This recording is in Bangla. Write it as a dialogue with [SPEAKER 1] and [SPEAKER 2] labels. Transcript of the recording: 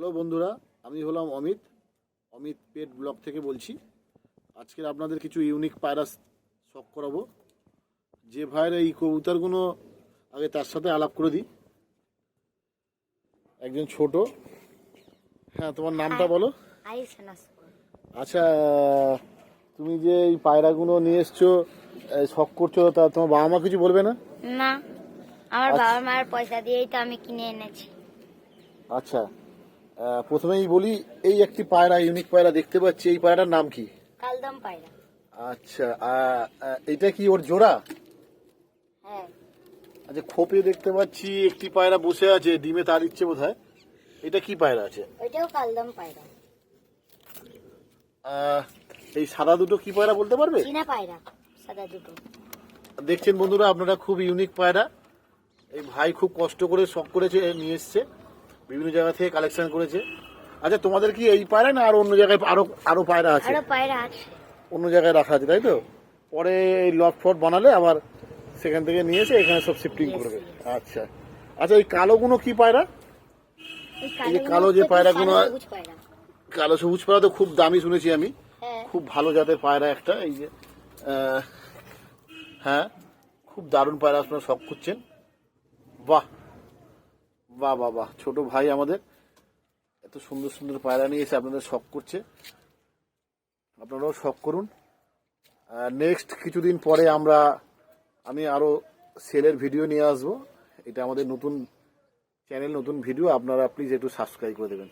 [SPEAKER 1] হ্যালো বন্ধুরা, আমি হলাম অমিত। অমিত পেট ব্লগ থেকে বলছি। আজকের আপনাদের কিছু ইউনিক পায়রা শখ করাবো। যে ভাইয়ের এই কবুতরগুলো আগে তার সাথে আলাপ করে দিই। একজন ছোট, হ্যাঁ তোমার নামটা বলো। আচ্ছা, তুমি যে এই পায়রাগুলো নিয়ে এসছো, শখ করছো, তা তোমার বাবা মা কিছু বলবে না?
[SPEAKER 2] না, আমার বাবা মার পয়সা দিয়েই তো আমি কিনে এনেছি।
[SPEAKER 1] আচ্ছা, প্রথমেই বলি, এই একটি পায়রা, ইউনিক পায়রা দেখতে পাচ্ছি, এই পায়রাটার নাম কি?
[SPEAKER 2] কালদম পায়রা।
[SPEAKER 1] আচ্ছা, এটা কি ওর জোড়া?
[SPEAKER 2] হ্যাঁ।
[SPEAKER 1] আচ্ছা, খোপে দেখতে পাচ্ছি একটি পায়রা বসে আছে, ডিমে তার ইচ্ছে বোধহয়। এটা কি পায়রা আছে?
[SPEAKER 2] ওইটাও কালদম পায়রা।
[SPEAKER 1] এই সাদা দুটো কি পায়রা বলতে পারবে?
[SPEAKER 2] চীনা পায়রা, সাদা দুটো।
[SPEAKER 1] দেখছেন বন্ধুরা, আপনারা খুব ইউনিক পায়রা। এই ভাই খুব কষ্ট করে শখ করেছে, নিয়ে এসছে, বিভিন্ন জায়গা থেকে কালেকশন করেছে। আচ্ছা, তোমাদের কি এই পায়রা না আর অন্য জায়গায় আরো পায়রা আছে?
[SPEAKER 2] আরো পায়রা আছে,
[SPEAKER 1] অন্য জায়গায় রাখা আছে, তাই তো? পরে এই লট ফট বানালে আবার সেখান থেকে নিয়ে এসে এখানে সব শিফটিং করবে। আচ্ছা আচ্ছা, এই কালোগুলো কি পায়রা? এই যে কালো যে পায়রাগুলো, কালো সবুজ পায়রা তো খুব দামি শুনেছি আমি। খুব ভালো জাতের পায়রা একটা, এই যে হ্যাঁ, খুব দারুণ পায়রা আপনারা শখ করছেন। বাহ বাহ বাহ বাহ, ছোট ভাই আমাদের এত সুন্দর সুন্দর পায়রা নিয়ে এসে আপনাদের শখ করছে। আপনারাও শখ করুন। নেক্সট কিছুদিন পরে আমি আরো সেলের ভিডিও নিয়ে আসবো। এটা আমাদের নতুন চ্যানেল, নতুন ভিডিও, আপনারা প্লিজ একটু সাবস্ক্রাইব করে দেবেন।